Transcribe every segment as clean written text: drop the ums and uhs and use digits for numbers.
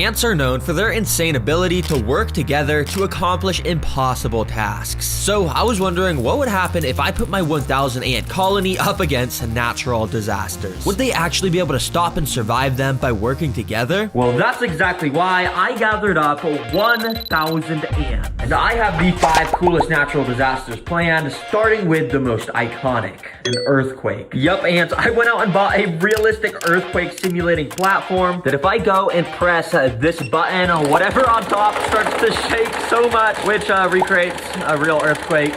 Ants are known for their insane ability to work together to accomplish impossible tasks. So I was wondering what would happen if I put my 1,000 ant colony up against natural disasters. Would they actually be able to stop and survive them by working together? Well, that's exactly why I gathered up 1,000 ants. And I have the 5 coolest natural disasters planned, starting with the most iconic, an earthquake. Yup, ants, I went out and bought a realistic earthquake simulating platform that if I go and press this button, whatever on top starts to shake so much, which recreates a real earthquake.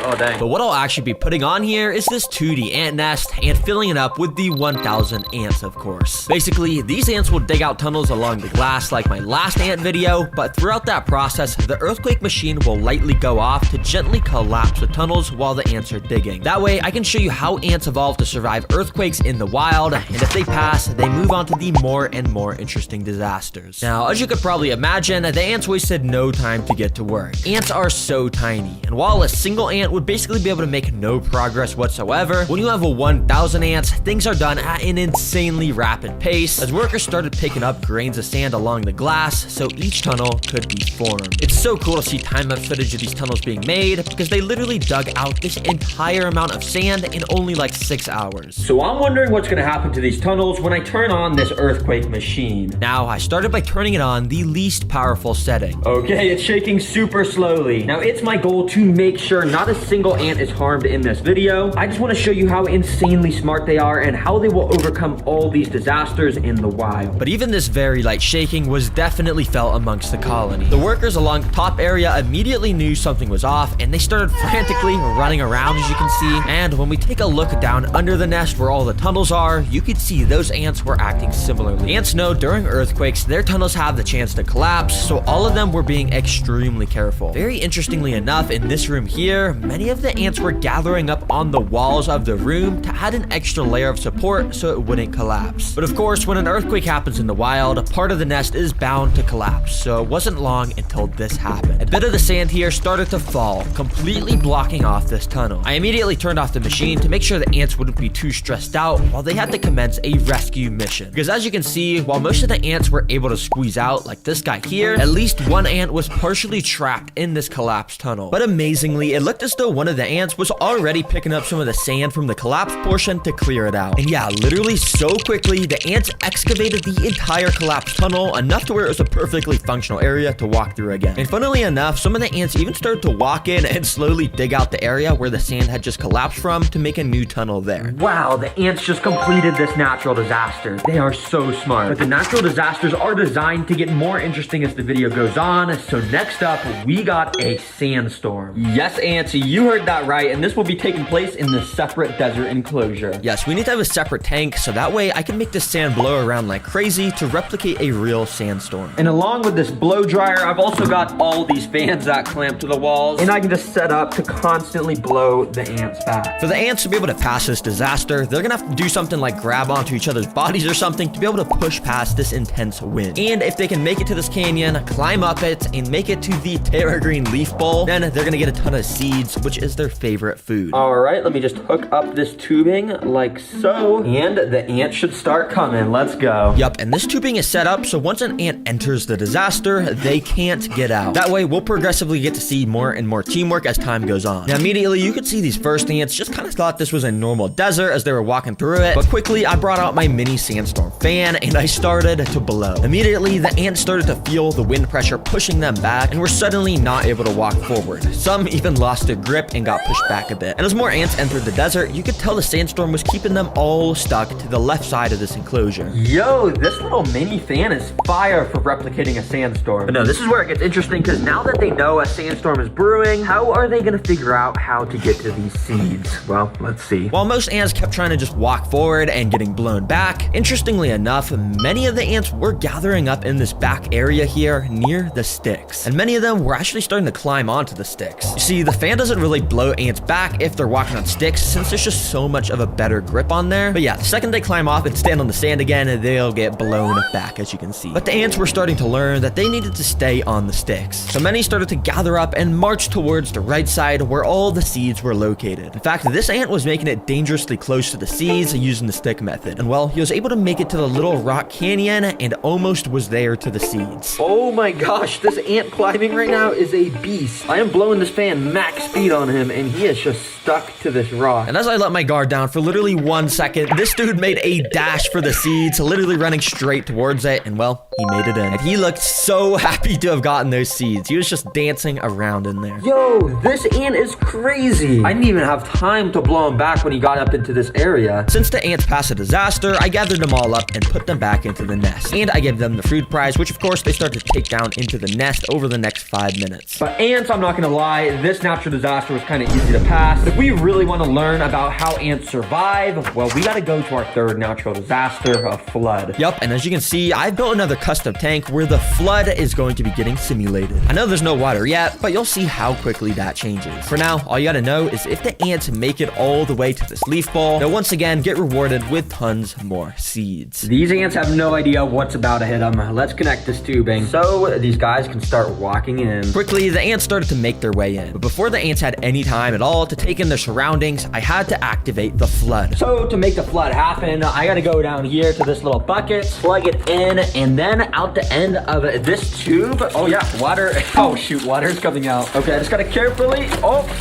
Oh, dang. But what I'll actually be putting on here is this 2D ant nest and filling it up with the 1,000 ants, of course. Basically, these ants will dig out tunnels along the glass like my last ant video, but throughout that process, the earthquake machine will lightly go off to gently collapse the tunnels while the ants are digging. That way, I can show you how ants evolve to survive earthquakes in the wild, and if they pass, they move on to the more and more interesting disasters. Now, as you could probably imagine, the ants wasted no time to get to work. Ants are so tiny, and while a single ant would basically be able to make no progress whatsoever, when you have a 1,000 ants, things are done at an insanely rapid pace as workers started picking up grains of sand along the glass so each tunnel could be formed. It's so cool to see time-lapse footage of these tunnels being made because they literally dug out this entire amount of sand in only like 6 hours. So I'm wondering what's going to happen to these tunnels when I turn on this earthquake machine. Now, I started by turning it on the least powerful setting. Okay, it's shaking super slowly. Now, it's my goal to make sure not a single ant is harmed in this video. I just want to show you how insanely smart they are and how they will overcome all these disasters in the wild. But even this very light shaking was definitely felt amongst the colony. The workers along the top area immediately knew something was off and they started frantically running around, as you can see. And when we take a look down under the nest where all the tunnels are, you could see those ants were acting similarly. Ants know during earthquakes their tunnels have the chance to collapse, so all of them were being extremely careful. Very interestingly enough, in this room here, many of the ants were gathering up on the walls of the room to add an extra layer of support so it wouldn't collapse. But of course, when an earthquake happens in the wild, a part of the nest is bound to collapse, so it wasn't long until this happened. A bit of the sand here started to fall, completely blocking off this tunnel. I immediately turned off the machine to make sure the ants wouldn't be too stressed out while they had to commence a rescue mission. Because as you can see, while most of the ants were able to squeeze out, like this guy here, at least one ant was partially trapped in this collapsed tunnel. But amazingly, it looked as though one of the ants was already picking up some of the sand from the collapsed portion to clear it out. And yeah, literally so quickly, the ants excavated the entire collapsed tunnel, enough to where it was a perfectly functional area to walk through again. And funnily enough, some of the ants even started to walk in and slowly dig out the area where the sand had just collapsed from to make a new tunnel there. Wow, the ants just completed this natural disaster. They are so smart. But the natural disasters are designed to get more interesting as the video goes on. So next up, we got a sandstorm. Yes, ants, you heard that right, and this will be taking place in the separate desert enclosure. Yes, we need to have a separate tank, so that way I can make this sand blow around like crazy to replicate a real sandstorm. And along with this blow dryer, I've also got all these fans that clamp to the walls, and I can just set up to constantly blow the ants back. For the ants to be able to pass this disaster, they're gonna have to do something like grab onto each other's bodies or something to be able to push past this intense wind. And if they can make it to this canyon, climb up it, and make it to the Terra Green leaf bowl, then they're gonna get a ton of seeds, which is their favorite food. All right, let me just hook up this tubing like so, and the ants should start coming. Let's go. Yup, and this tubing is set up so once an ant enters the disaster, they can't get out. That way, we'll progressively get to see more and more teamwork as time goes on. Now, immediately, you could see these first ants just kind of thought this was a normal desert as they were walking through it, but quickly, I brought out my mini sandstorm fan, and I started to blow. Immediately, the ants started to feel the wind pressure pushing them back, and were suddenly not able to walk forward. Some even lost their grip and got pushed back a bit. And as more ants entered the desert, you could tell the sandstorm was keeping them all stuck to the left side of this enclosure. Yo, this little mini fan is fire for replicating a sandstorm. But no, this is where it gets interesting, because now that they know a sandstorm is brewing, how are they going to figure out how to get to these seeds? Well, let's see. While most ants kept trying to just walk forward and getting blown back, interestingly enough, many of the ants were gathering up in this back area here near the sticks. And many of them were actually starting to climb onto the sticks. You see, the fan doesn't doesn't really blow ants back if they're walking on sticks, since there's just so much of a better grip on there. But yeah, the second they climb off and stand on the sand again, they'll get blown back, as you can see. But the ants were starting to learn that they needed to stay on the sticks. So many started to gather up and march towards the right side where all the seeds were located. In fact, this ant was making it dangerously close to the seeds using the stick method. And well, he was able to make it to the little rock canyon and almost was there to the seeds. Oh my gosh, this ant climbing right now is a beast. I am blowing this fan max speed on him and he is just stuck to this rock. And as I let my guard down for literally 1 second, this dude made a dash for the seeds, literally running straight towards it, and well, he made it in. And he looked so happy to have gotten those seeds. He was just dancing around in there. Yo, this ant is crazy. I didn't even have time to blow him back when he got up into this area. Since the ants passed a disaster, I gathered them all up and put them back into the nest. And I gave them the food prize, which of course they start to take down into the nest over the next 5 minutes. But ants, I'm not gonna lie, this natural disaster was kind of easy to pass. But if we really want to learn about how ants survive, well, we gotta go to our third natural disaster, a flood. Yup, and as you can see, I've built another custom tank where the flood is going to be getting simulated. I know there's no water yet, but you'll see how quickly that changes. For now, all you gotta know is if the ants make it all the way to this leaf ball, they'll once again get rewarded with tons more seeds. These ants have no idea what's about to hit them. Let's connect this tubing so these guys can start walking in. Quickly, the ants started to make their way in. But before the ants had any time at all to take in their surroundings, I had to activate the flood. So to make the flood happen, I gotta go down here to this little bucket, plug it in, and then out the end of this tube. Oh yeah, water. Oh shoot, water's coming out. Okay, I just gotta carefully,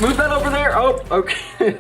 move that over there. Oh, okay.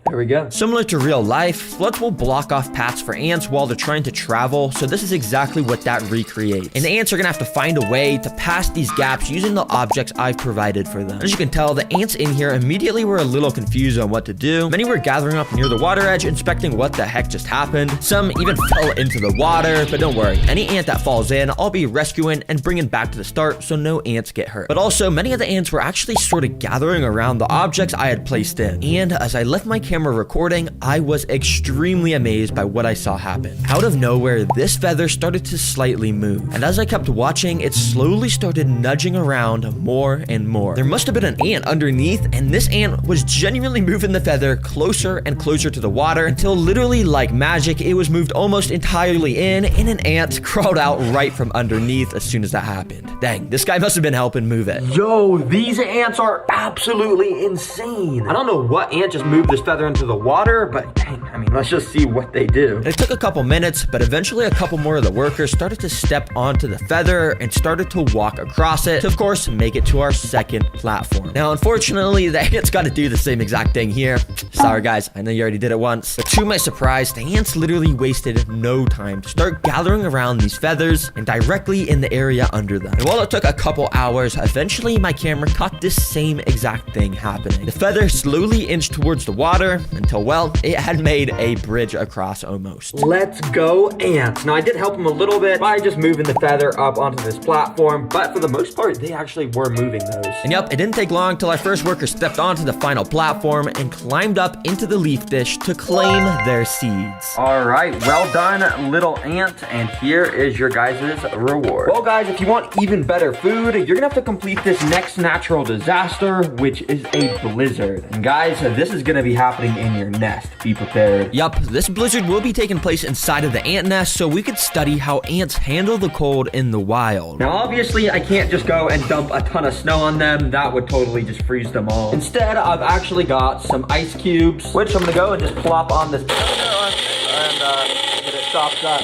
There we go. Similar to real life, floods will block off paths for ants while they're trying to travel, so this is exactly what that recreates. And the ants are gonna have to find a way to pass these gaps using the objects I've provided for them. As you can tell, the ants in here immediately were a little confused on what to do. Many were gathering up near the water edge, inspecting what the heck just happened. Some even fell into the water, but don't worry, any ant that falls in, I'll be rescuing and bringing back to the start so no ants get hurt. But also, many of the ants were actually sort of gathering around the objects I had placed in. And as I left my camera recording, I was extremely amazed by what I saw happen. Out of nowhere, this feather started to slightly move, and as I kept watching, it slowly started nudging around more and more. There must have been an ant underneath, and this ant was genuinely moving the feather closer and closer to the water until literally like magic, it was moved almost entirely in, and an ant crawled out right from underneath as soon as that happened. Dang, this guy must have been helping move it. Yo, these ants are absolutely insane. I don't know what ant just moved this feather into the water, but dang, I mean, let's just see what they do. And it took a couple minutes, but eventually a couple more of the workers started to step onto the feather and started to walk across it to, of course, make it to our second platform. Now, unfortunately, the ants got to do the same exact thing here. Sorry, guys, I know you already did it once, but to my surprise, the ants literally wasted no time to start gathering around these feathers and directly in the area under them. And while it took a couple hours, eventually my camera caught this same exact thing happening. The feather slowly inched towards the water until, well, it had made a bridge across almost. Let's go, ants. Now, I did help them a little bit by just moving the feather up onto this platform, but for the most part, they actually were moving those. And yep, it didn't take long till our first worker stepped onto the final platform and climbed up into the leaf dish to claim their seeds. All right, well done, little ant, and here is your guys' reward. Well, guys, if you want even better food, you're gonna have to complete this next natural disaster, which is a blizzard. And guys, this is gonna be happening in your nest. Be prepared. Yup, this blizzard will be taking place inside of the ant nest, so we could study how ants handle the cold in the wild. Now, obviously, I can't just go and dump a ton of snow on them. That would totally just freeze them all. Instead, I've actually got some ice cubes, which I'm gonna go and just plop on this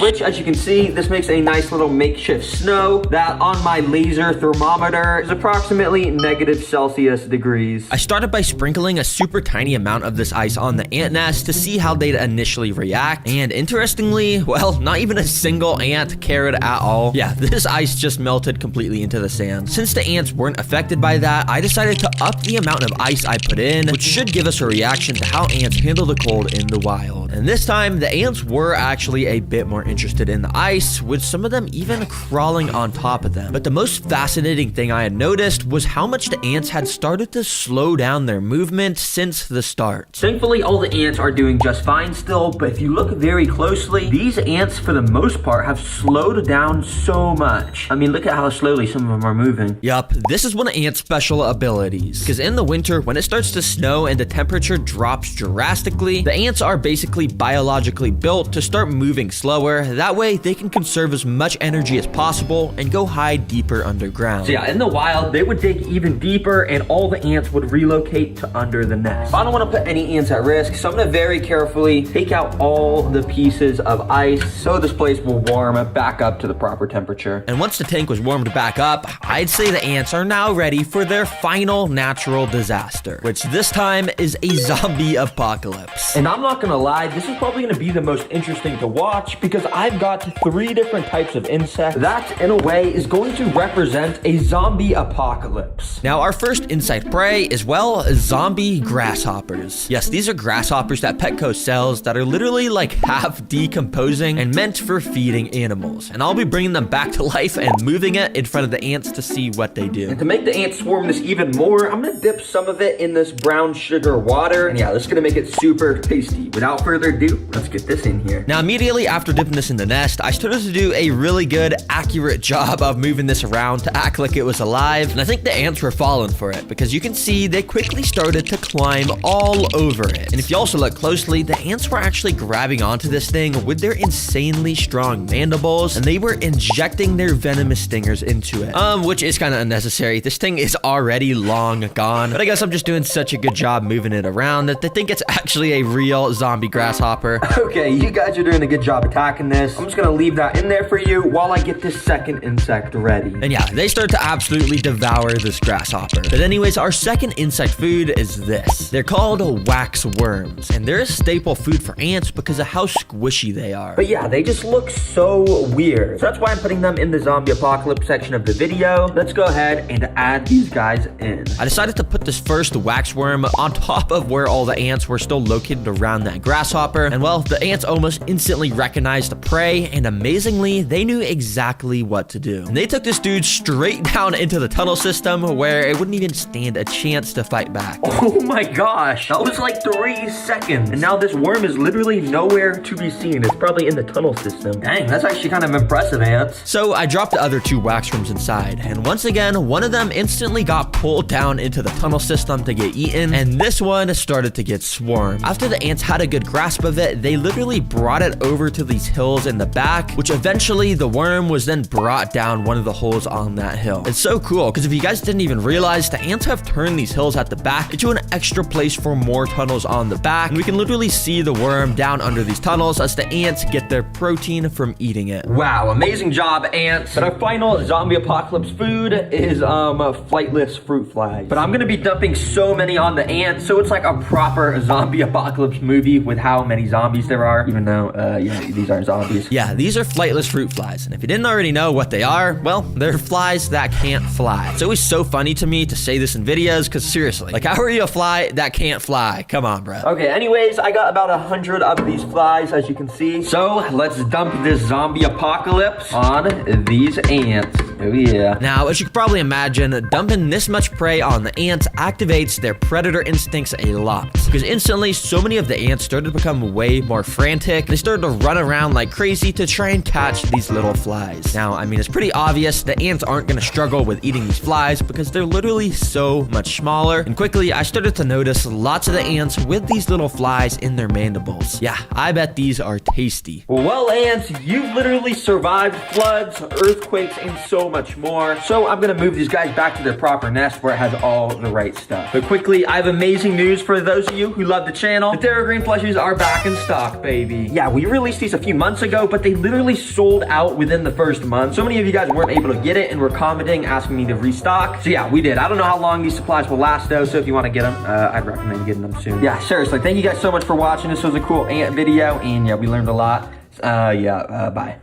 which, as you can see, this makes a nice little makeshift snow that on my laser thermometer is approximately -Celsius degrees. I started by sprinkling a super tiny amount of this ice on the ant nest to see how they'd initially react, and interestingly, well, not even a single ant cared at all. Yeah, this ice just melted completely into the sand. Since the ants weren't affected by that, I decided to up the amount of ice I put in, which should give us a reaction to how ants handle the cold in the wild. And this time, the ants were actually a a bit more interested in the ice, with some of them even crawling on top of them. But the most fascinating thing I had noticed was how much the ants had started to slow down their movement since the start. Thankfully, all the ants are doing just fine still, but if you look very closely, these ants for the most part have slowed down so much. I mean, look at how slowly some of them are moving. Yup, this is one of ants' special abilities, because in the winter, when it starts to snow and the temperature drops drastically, the ants are basically biologically built to start moving slower. That way, they can conserve as much energy as possible and go hide deeper underground. So yeah, in the wild, they would dig even deeper and all the ants would relocate to under the nest. I don't want to put any ants at risk, so I'm going to very carefully take out all the pieces of ice so this place will warm back up to the proper temperature. And once the tank was warmed back up, I'd say the ants are now ready for their final natural disaster, which this time is a zombie apocalypse. And I'm not gonna lie, this is probably gonna be the most interesting to watch because I've got 3 different types of insects that, in a way, is going to represent a zombie apocalypse. Now, our first insect prey is, well, zombie grasshoppers. Yes, these are grasshoppers that Petco sells that are literally like half decomposing and meant for feeding animals. And I'll be bringing them back to life and moving it in front of the ants to see what they do. And to make the ants swarm this even more, I'm gonna dip some of it in this brown sugar water. And yeah, this is gonna make it super tasty. Without further ado, let's get this in here. Now, immediately after dipping this in the nest, I started to do a really good, accurate job of moving this around to act like it was alive. And I think the ants were falling for it because you can see they quickly started to climb all over it. And if you also look closely, the ants were actually grabbing onto this thing with their insanely strong mandibles, and they were injecting their venomous stingers into it. Which is kind of unnecessary. This thing is already long gone, but I guess I'm just doing such a good job moving it around that they think it's actually a real zombie grasshopper. Okay, you guys are doing a good job attacking this. I'm just gonna leave that in there for you while I get this second insect ready. And yeah, they start to absolutely devour this grasshopper. But anyways, our second insect food is this. They're called wax worms, and they're a staple food for ants because of how squishy they are. But yeah, they just look so weird. So that's why I'm putting them in the zombie apocalypse section of the video. Let's go ahead and add these guys in. I decided to put this first wax worm on top of where all the ants were still located around that grasshopper. And well, the ants almost instantly recognized the prey, and amazingly, they knew exactly what to do. And they took this dude straight down into the tunnel system where it wouldn't even stand a chance to fight back. Oh my gosh, that was like 3 seconds. And now this worm is literally nowhere to be seen. It's probably in the tunnel system. Dang, that's actually kind of impressive, ants. So I dropped the other 2 wax worms inside, and once again, one of them instantly got pulled down into the tunnel system to get eaten, and this one started to get swarmed. After the ants had a good grasp of it, they literally brought it over to these hills in the back, which eventually the worm was then brought down one of the holes on that hill. It's so cool, because if you guys didn't even realize, the ants have turned these hills at the back into an extra place for more tunnels on the back, and we can literally see the worm down under these tunnels as the ants get their protein from eating it. Wow, amazing job, ants. But our final zombie apocalypse food is flightless fruit flies. But I'm gonna be dumping so many on the ants, so it's like a proper zombie apocalypse movie with how many zombies there are, even though, yeah, these aren't zombies. Yeah, these are flightless fruit flies, and if you didn't already know what they are, well, they're flies that can't fly. It's always so funny to me to say this in videos, because seriously, like, how are you a fly that can't fly? Come on, bro. Okay, anyways, I got about 100 of these flies, as you can see. So, let's dump this zombie apocalypse on these ants. Oh yeah. Now, as you can probably imagine, dumping this much prey on the ants activates their predator instincts a lot. Because instantly, so many of the ants started to become way more frantic. They started to run around like crazy to try and catch these little flies. Now, I mean, it's pretty obvious the ants aren't going to struggle with eating these flies because they're literally so much smaller. And quickly, I started to notice lots of the ants with these little flies in their mandibles. Yeah, I bet these are tasty. Well, ants, you've literally survived floods, earthquakes, and so much more. So I'm gonna move these guys back to their proper nest where it has all the right stuff. But quickly, I have amazing news for those of you who love the channel. The Terra Green plushies are back in stock, baby. Yeah, we released these a few months ago, but they literally sold out within the first month. So many of you guys weren't able to get it and were commenting, asking me to restock. So yeah, we did. I don't know how long these supplies will last though, so if you want to get them, I'd recommend getting them soon. Yeah, seriously, thank you guys so much for watching. This was a cool ant video, and yeah, we learned a lot. Bye.